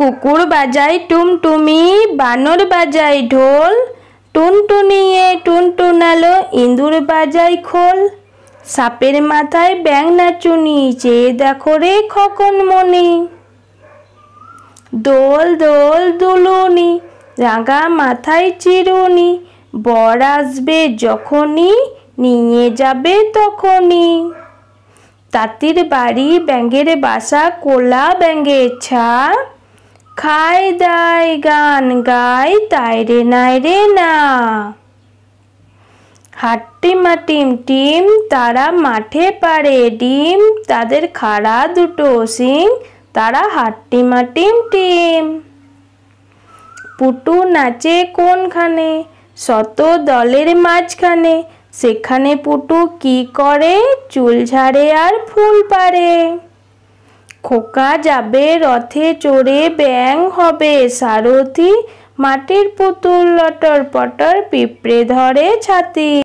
কুকুর বাজায় টুমটুমি, বানর বাজায় ঢোল, টুনটুনিয়ে টুনটুনালো, ইঁদুর বাজায় খোল। সাপের মাথায় ব্যাঙ নাচুনি, চেয়ে দেখো রে খোকনমণি। দোল দোল দুলুনি, রাঙা মাথায় চিরুনি, বর আসবে যখনই, নিয়ে যাবে তখনই। তাঁতির বাড়ি ব্যাঙের বাসা, কোলা ব্যাঙের ছা, খায় দায় গান গায়, তাই রে নাই রে না। হাট্টিমা টিম টিম, তারা মাঠে পাড়ে ডিম, তাদের খাড়া দুটো শিং, তারা হাট্টিমা টিম টিম। পুটু নাচে কোনখানে, শত দলের মাঝখানে, সেখানে পুটু কি করে, চুল ঝাড়ে আর ফুল পাড়ে। খোকা যাবে রথে চড়ে, ব্যাঙ হবে সারথি, মাটির পুতুল লটর পটর, পিঁপড়ে ধরে ছাতি।